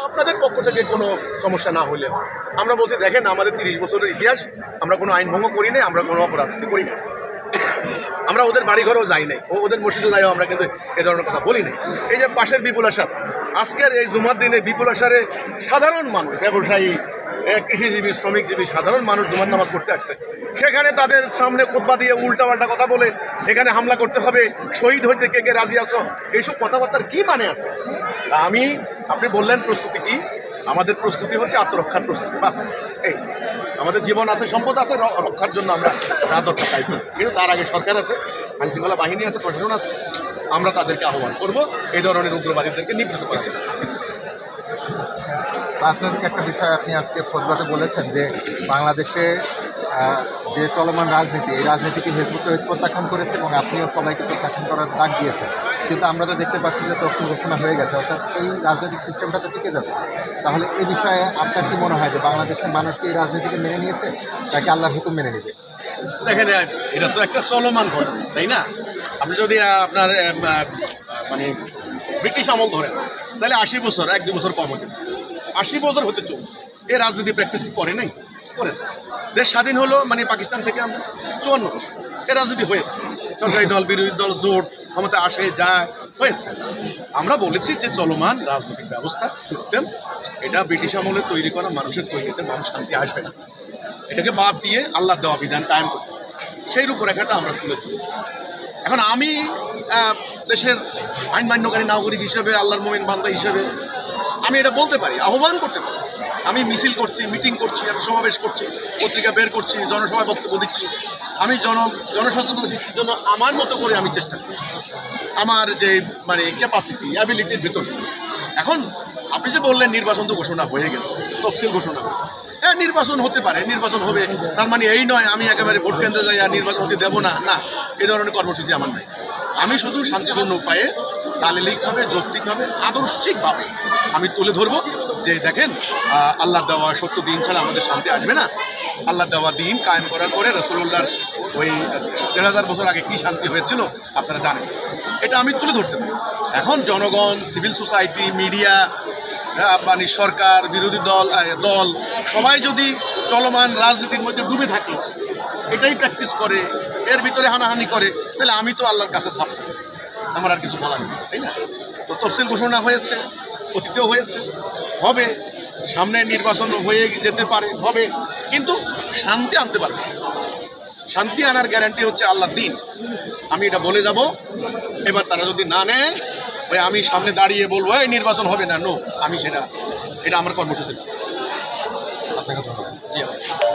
আপনাদের পক্ষ থেকে কোনো সমস্যা না হলে আমরা বলছি, দেখেন আমাদের 30 বছরের ইতিহাস, আমরা কোনো আইন ভঙ্গ করি নাই, আমরা কোনো অপরাধ করি না, আমরা ওদের বাড়িঘরেও যাই নাই, ওদের মসজিদে যাইও আমরা কিন্তু এ ধরনের কথা বলি নাই। এই যে পাশের বিপুল আসার, আজকের এই জুমার দিনে বিপুল আসারে সাধারণ মানুষ, ব্যবসায়ী, কৃষিজীবী, শ্রমিকজীবী সাধারণ মানুষ জুমার নামাজ পড়তে আসছে, সেখানে তাদের সামনে খুতবা দিয়ে উল্টাপাল্টা কথা বলে এখানে হামলা করতে হবে, শহীদ হইতে কে কে রাজি আছো, এইসব কথাবার্তার কী মানে আছে? আপনি বললেন প্রস্তুতি কি, আমাদের প্রস্তুতি হচ্ছে আত্মরক্ষার প্রস্তুতি, বাস। এই আমাদের জীবন আছে, সম্পদ আছে, রক্ষার জন্য আমরা যা দরকার তাই করি, কিন্তু তার আগে সরকার আছে, আইনশৃঙ্খলা বাহিনী আছে, প্রশাসন আছে, আমরা তাদেরকে আহ্বান করব এই ধরনের উগ্রবাদীদেরকে নিবৃত্ত করার জন্য। রাজনৈতিক একটা বিষয় আপনি আজকে ফতোয়াতে বলেছেন যে বাংলাদেশে যে চলমান রাজনীতি, এই রাজনীতিকে হিজবুত তওহীদ প্রত্যাখ্যান করেছে এবং আপনিও সবাইকে প্রত্যাখ্যান করার ডাক দিয়েছেন, কিন্তু আমরা তো দেখতে পাচ্ছি যে তফসিল ঘোষণা হয়ে গেছে, অর্থাৎ এই রাজনৈতিক সিস্টেমটা তো টিকে যাচ্ছে। তাহলে এই বিষয়ে আপনার কি মনে হয় যে বাংলাদেশের মানুষ কি এই রাজনীতিকে মেনে নিয়েছে, নাকি আল্লাহর হুকুম মেনে নেবে? দেখেন, এটা তো একটা চলমান ঘটনা, তাই না? আপনি যদি আপনার মানে ব্রিটিশ আমল ধরেন, তাহলে 80 বছর, 1-2 বছর কম হতে, 80 বছর হতে চলছে। এই রাজনীতি প্র্যাকটিস করে নাই, করেছে। দেশ স্বাধীন হলো মানে পাকিস্তান থেকে আমরা 54 বছর এই রাজনীতি হয়েছে, সরকারি দল বিরোধী দল জোট ক্ষমতা আসে যায়, হয়েছে। আমরা বলেছি যে চলমান রাজনৈতিক ব্যবস্থা সিস্টেম, এটা ব্রিটিশ আমলে তৈরি করা মানুষের তৈরিতে মানুষ শান্তি আসবে না, এটাকে বাদ দিয়ে আল্লাহ দেওয়া বিধান কায়েম করতে হবে, সেই রূপরেখাটা আমরা তুলে ধরেছি। এখন আমি দেশের আইন মান্যকারী নাগরিক হিসেবে, আল্লাহর মুমিন বান্দা হিসেবে আমি এটা বলতে পারি, আহ্বান করতে পারি। আমি মিছিল করছি, মিটিং করছি, আমি সমাবেশ করছি, পত্রিকা বের করছি, জনসভায় বক্তব্য দিচ্ছি, আমি জনসচেতনতা সৃষ্টির জন্য আমার মতো করে আমি চেষ্টা করছি, আমার যে মানে ক্যাপাসিটি, অ্যাবিলিটির ভেতর। এখন আপনি যে বললেন নির্বাচন তো ঘোষণা হয়ে গেছে, তফসিল ঘোষণা হয়েছে, হ্যাঁ নির্বাচন হতে পারে, নির্বাচন হবে, তার মানে এই নয় আমি একেবারে ভোট কেন্দ্রে যাই আর নির্বাচন হতে দেবো না, না, এই ধরনের কর্মসূচি আমার নাই। আমি শুধু শান্তিপূর্ণ উপায়ে, দালিলিকভাবে, যৌক্তিকভাবে, আদর্শিকভাবে আমি তুলে ধরবো যে দেখেন, আল্লাহর দেওয়া সত্য দিন ছাড়া আমাদের শান্তি আসবে না। আল্লাহর দেওয়া দিন কায়েম করার পরে রাসূলুল্লাহর ওই 1000 বছর আগে কী শান্তি হয়েছিল আপনারা জানেন, এটা আমি তুলে ধরতে পারি। এখন জনগণ, সিভিল সোসাইটি, মিডিয়া, মানে সরকার, বিরোধী দল সবাই যদি চলমান রাজনীতির মধ্যে ডুবে থাকে, এটাই প্র্যাকটিস করে, এর ভিতরে হানাহানি করে, তাহলে আমি তো আল্লাহর কাছে সাফ, আমার আর কিছু বলার নেই, তাই না? তো তফসিল ঘোষণা হয়েছে, অতীতেও হয়েছে, হবে, সামনে নির্বাচন হয়ে যেতে পারে, হবে, কিন্তু শান্তি আনতে পারবে। শান্তি আনার গ্যারান্টি হচ্ছে আল্লাহর দিন। আমি এটা বলে যাব, এবার তারা যদি না নেয়, ভাই আমি সামনে দাঁড়িয়ে বলবো এই নির্বাচন হবে না, নো, আমি এটা আমার কর্মসূচি। আপনাকে ধন্যবাদ। জি।